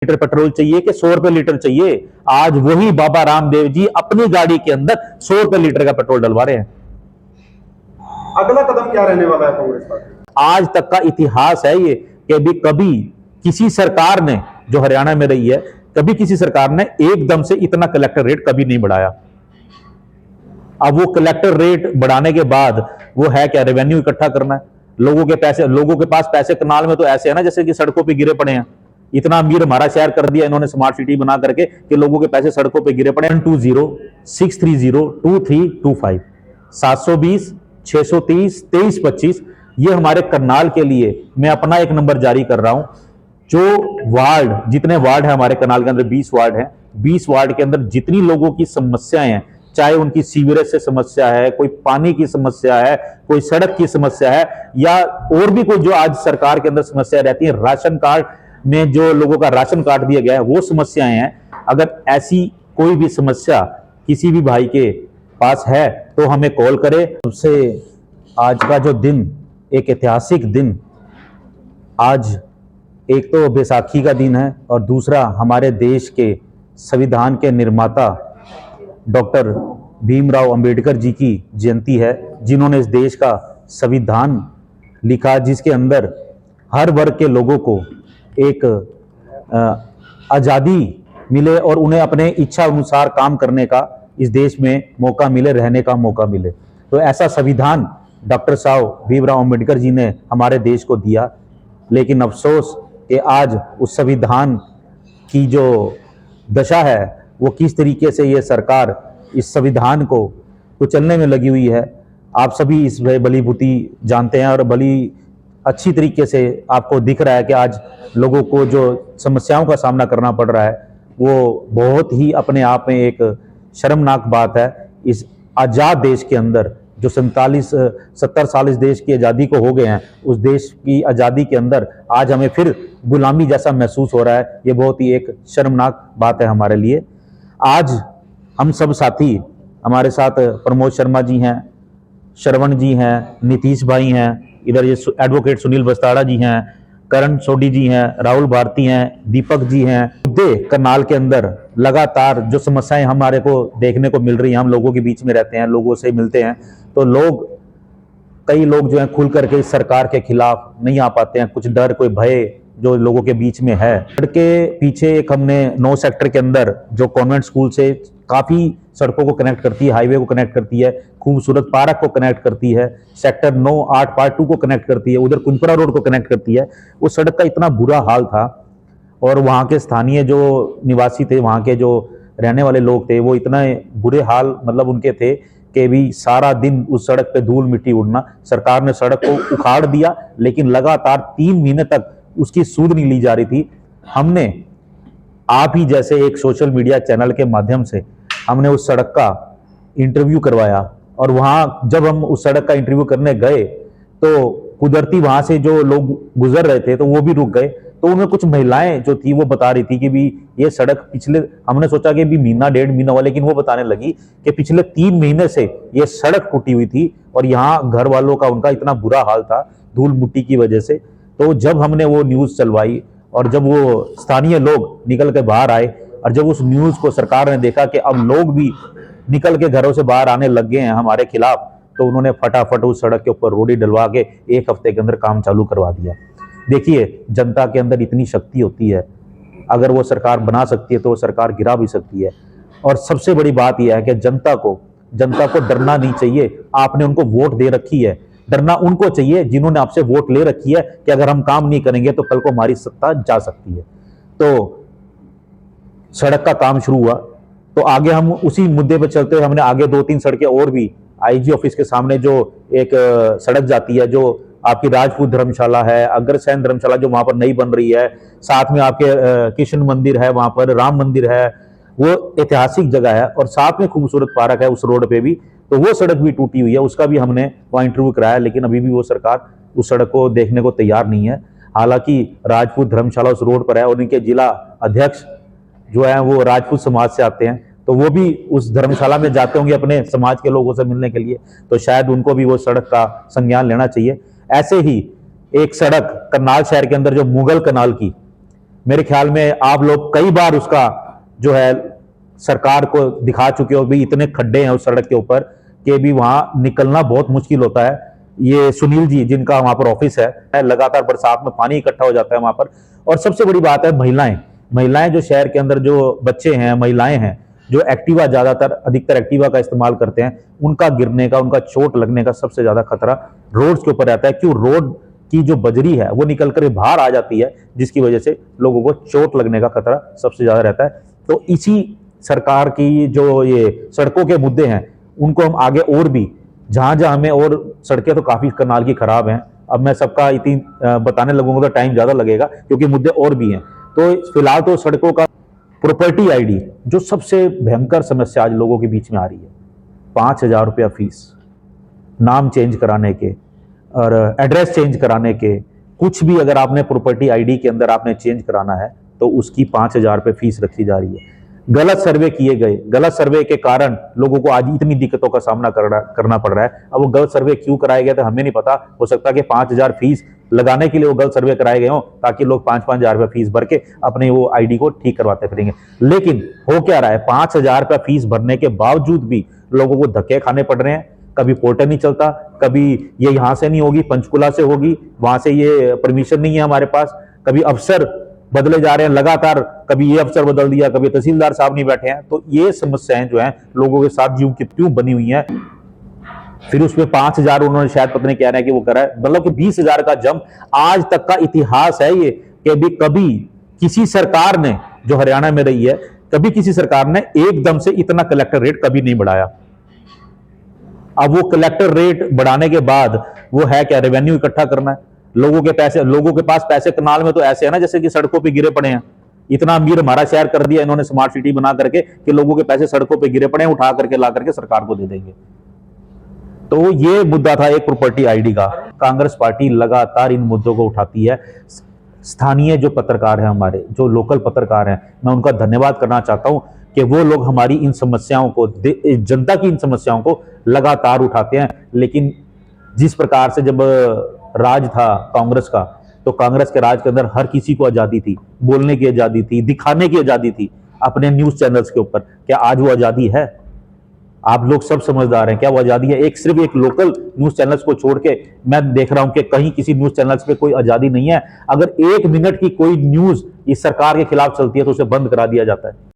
Litre petrol चाहिए कि 100 रुपए लीटर चाहिए। आज वही बाबा रामदेव जी अपनी गाड़ी के अंदर 100 रुपए लीटर का पेट्रोल डलवा रहे हैं। अगला कदम क्या रहने वाला है कांग्रेस पार्टी? आज तक का इतिहास है ये कि भी कभी किसी सरकार ने, जो हरियाणा में रही है, कभी किसी सरकार ने एकदम से इतना कलेक्टर रेट कभी नहीं बढ़ाया। अब वो कलेक्टर रेट बढ़ाने के बाद वो है क्या, रेवेन्यू इकट्ठा करना है, लोगों के पैसे, लोगों के पास पैसे कनाल में तो ऐसे है ना जैसे कि सड़कों पे गिरे पड़े हैं। इतना अमीर हमारा शहर कर दिया इन्होंने स्मार्ट सिटी बना करके कि लोगों के पैसे सड़कों पे गिरे पड़े। 120-630-2325 720-630-2325 ये हमारे करनाल के लिए मैं अपना एक नंबर जारी कर रहा हूं। जो वार्ड, जितने वार्ड है हमारे करनाल के अंदर 20 वार्ड हैं, 20 वार्ड के अंदर जितनी लोगों की समस्याएं हैं, चाहे उनकी सीवरेज से समस्या है, कोई पानी की समस्या है, कोई सड़क की समस्या है, या और भी कोई जो आज सरकार के अंदर समस्या रहती है, राशन कार्ड में जो लोगों का राशन काट दिया गया है वो समस्याएं हैं। अगर ऐसी कोई भी समस्या किसी भी भाई के पास है तो हमें कॉल करें। सबसे आज का जो दिन एक ऐतिहासिक दिन, आज एक तो बैसाखी का दिन है और दूसरा हमारे देश के संविधान के निर्माता डॉक्टर भीमराव अंबेडकर जी की जयंती है, जिन्होंने इस देश का संविधान लिखा, जिसके अंदर हर वर्ग के लोगों को एक आज़ादी मिले और उन्हें अपने इच्छा अनुसार काम करने का इस देश में मौका मिले, रहने का मौका मिले। तो ऐसा संविधान डॉक्टर साहब भीमराव अंबेडकर जी ने हमारे देश को दिया। लेकिन अफसोस कि आज उस संविधान की जो दशा है वो किस तरीके से ये सरकार इस संविधान को कुचलने में लगी हुई है, आप सभी इस भली बुद्धि जानते हैं और भली अच्छी तरीके से आपको दिख रहा है कि आज लोगों को जो समस्याओं का सामना करना पड़ रहा है वो बहुत ही अपने आप में एक शर्मनाक बात है। इस आज़ाद देश के अंदर जो 70 साल इस देश की आज़ादी को हो गए हैं, उस देश की आज़ादी के अंदर आज हमें फिर गुलामी जैसा महसूस हो रहा है। ये बहुत ही एक शर्मनाक बात है हमारे लिए। आज हम सब साथी, हमारे साथ प्रमोद शर्मा जी हैं, श्रवण जी हैं, नीतीश भाई हैं, इधर ये एडवोकेट सुनील बस्ताड़ा जी हैं, करण सोडी जी हैं, राहुल भारती हैं, दीपक जी हैं। मुद्दे करनाल के अंदर लगातार जो समस्याएं हमारे को देखने को मिल रही हैं, हम लोगों के बीच में रहते हैं, लोगों से मिलते हैं, तो कई लोग जो हैं खुल करके इस सरकार के खिलाफ नहीं आ पाते हैं। कुछ डर, कोई भय जो लोगों के बीच में है। के पीछे एक हमने 9 सेक्टर के अंदर जो कॉन्वेंट स्कूल से काफ़ी सड़कों को कनेक्ट करती है, हाईवे को कनेक्ट करती है, खूबसूरत पार्क को कनेक्ट करती है, सेक्टर 9-8 पार्ट 2 को कनेक्ट करती है, उधर कुंजपुरा रोड को कनेक्ट करती है। उस सड़क का इतना बुरा हाल था और वहाँ के स्थानीय जो निवासी थे, वहाँ के जो रहने वाले लोग थे, वो इतना बुरे हाल मतलब उनके थे कि भी सारा दिन उस सड़क पे धूल मिट्टी उड़ना। सरकार ने सड़क को उखाड़ दिया, लेकिन लगातार 3 महीने तक उसकी सूध नहीं ली जा रही थी। हमने आप ही जैसे एक सोशल मीडिया चैनल के माध्यम से हमने उस सड़क का इंटरव्यू करवाया और वहाँ जब हम उस सड़क का इंटरव्यू करने गए तो कुदरती वहाँ से जो लोग गुजर रहे थे तो वो भी रुक गए। तो उनमें कुछ महिलाएं जो थी वो बता रही थी कि भी ये सड़क पिछले, हमने सोचा कि भी महीना 1.5 महीना हुआ, लेकिन वो बताने लगी कि पिछले 3 महीने से ये सड़क टूटी हुई थी और यहाँ घर वालों का उनका इतना बुरा हाल था धूल मिट्टी की वजह से। तो जब हमने वो न्यूज़ चलवाई और जब वो स्थानीय लोग निकल के बाहर आए और जब उस न्यूज़ को सरकार ने देखा कि अब लोग भी निकल के घरों से बाहर आने लग गए हैं हमारे खिलाफ, तो उन्होंने फटाफट उस सड़क के ऊपर रोडी डलवा के 1 हफ्ते के अंदर काम चालू करवा दिया। देखिए, जनता के अंदर इतनी शक्ति होती है, अगर वो सरकार बना सकती है तो वो सरकार गिरा भी सकती है। और सबसे बड़ी बात यह है कि जनता को डरना नहीं चाहिए। आपने उनको वोट दे रखी है, डरना उनको चाहिए जिन्होंने आपसे वोट ले रखी है कि अगर हम काम नहीं करेंगे तो कल को हमारी सत्ता जा सकती है। तो सड़क का काम शुरू हुआ तो आगे हम उसी मुद्दे पर चलते हुए हमने आगे 2-3 सड़कें और भी, आईजी ऑफिस के सामने जो एक सड़क जाती है, जो आपकी राजपूत धर्मशाला है, अग्रसेन धर्मशाला जो वहां पर नई बन रही है, साथ में आपके कृष्ण मंदिर है, वहां पर राम मंदिर है, वो ऐतिहासिक जगह है और साथ में खूबसूरत पार्क है उस रोड पे भी। तो वो सड़क भी टूटी हुई है, उसका भी हमने वहाँ इंटरव्यू कराया, लेकिन अभी भी वो सरकार उस सड़क को देखने को तैयार नहीं है। हालांकि राजपूत धर्मशाला उस रोड पर है और उनके जिला अध्यक्ष जो है वो राजपूत समाज से आते हैं, तो वो भी उस धर्मशाला में जाते होंगे अपने समाज के लोगों से मिलने के लिए, तो शायद उनको भी वो सड़क का संज्ञान लेना चाहिए। ऐसे ही एक सड़क करनाल शहर के अंदर जो मुगल कनाल की मेरे ख्याल में आप लोग कई बार उसका जो है सरकार को दिखा चुके हो, भी इतने खड्डे हैं उस सड़क के ऊपर कि भी वहां निकलना बहुत मुश्किल होता है। ये सुनील जी जिनका वहां पर ऑफिस है, लगातार बरसात में पानी इकट्ठा हो जाता है वहां पर। और सबसे बड़ी बात है महिलाएं जो शहर के अंदर जो बच्चे हैं, महिलाएं हैं जो एक्टिवा ज्यादातर अधिकतर एक्टिवा का इस्तेमाल करते हैं, उनका गिरने का, उनका चोट लगने का सबसे ज्यादा खतरा रोड्स के ऊपर रहता है। क्यों? रोड की जो बजरी है वो निकल कर बाहर आ जाती है, जिसकी वजह से लोगों को चोट लगने का खतरा सबसे ज्यादा रहता है। तो इसी सरकार की जो ये सड़कों के मुद्दे हैं, उनको हम आगे और भी जहां जहां हमें, और सड़कें तो काफी करनाल की खराब हैं, अब मैं सबका इतनी बताने लगूंगा तो टाइम ज्यादा लगेगा, क्योंकि मुद्दे और भी हैं। तो फिलहाल तो सड़कों का प्रॉपर्टी आईडी जो सबसे भयंकर समस्या आज लोगों के बीच में आ रही है, 5,000 रुपया फीस नाम चेंज कराने के और एड्रेस चेंज कराने के, कुछ भी अगर आपने प्रॉपर्टी आईडी के अंदर आपने चेंज कराना है तो उसकी 5,000 रुपये फीस रखी जा रही है। गलत सर्वे किए गए, गलत सर्वे के कारण लोगों को आज इतनी दिक्कतों का सामना करना पड़ रहा है। अब वो गलत सर्वे क्यों कराए गए तो हमें नहीं पता, हो सकता है कि 5,000 फीस लगाने के लिए वो गलत सर्वे कराए गए हों, ताकि लोग 5,000 रुपये फीस भर के अपने वो आईडी को ठीक करवाते फिरेंगे। लेकिन हो क्या रहा है, 5,000 रुपया फीस भरने के बावजूद भी लोगों को धक्के खाने पड़ रहे हैं। कभी पोर्टल नहीं चलता, कभी ये यहां से नहीं होगी, पंचकुला से होगी, वहां से ये परमिशन नहीं है हमारे पास, कभी अफसर बदले जा रहे हैं लगातार, कभी ये अफसर बदल दिया, कभी तहसीलदार साहब नहीं बैठे हैं। तो ये समस्याएं जो हैं लोगों के साथ ज्यों की त्यों बनी हुई हैं। फिर उसमें 5,000 उन्होंने शायद पता नहीं कह रहे हैं कि वो करा है, मतलब कि 20,000 का जंप आज तक का इतिहास है ये, कि भी कभी किसी सरकार ने जो हरियाणा में रही है, कभी किसी सरकार ने एकदम से इतना कलेक्टर रेट कभी नहीं बढ़ाया। अब वो कलेक्टर रेट बढ़ाने के बाद वो है क्या, रेवेन्यू इकट्ठा करना है, लोगों के पैसे, लोगों के पास पैसे कनाल में तो ऐसे है ना जैसे कि सड़कों पे गिरे पड़े हैं। इतना अमीर हमारा शहर कर दिया इन्होंने स्मार्ट सिटी बना करके कि लोगों के पैसे सड़कों पे गिरे पड़े हैं, उठा करके ला करके सरकार को दे देंगे। तो ये मुद्दा था एक प्रॉपर्टी आईडी का। कांग्रेस पार्टी लगातार इन मुद्दों को उठाती है। स्थानीय जो पत्रकार हैं, हमारे जो लोकल पत्रकार हैं, मैं उनका धन्यवाद करना चाहता हूं कि वो लोग हमारी इन समस्याओं को, जनता की इन समस्याओं को लगातार उठाते हैं। लेकिन जिस प्रकार से जब राज था कांग्रेस का, तो कांग्रेस के राज के अंदर हर किसी को आजादी थी, बोलने की आजादी थी, दिखाने की आजादी थी अपने न्यूज चैनल्स के ऊपर। क्या आज वो आजादी है? आप लोग सब समझदार हैं, क्या वो आजादी है? सिर्फ एक लोकल न्यूज चैनल्स को छोड़ के मैं देख रहा हूं कि कहीं किसी न्यूज चैनल्स पे कोई आजादी नहीं है। अगर 1 मिनट की कोई न्यूज इस सरकार के खिलाफ चलती है तो उसे बंद करा दिया जाता है।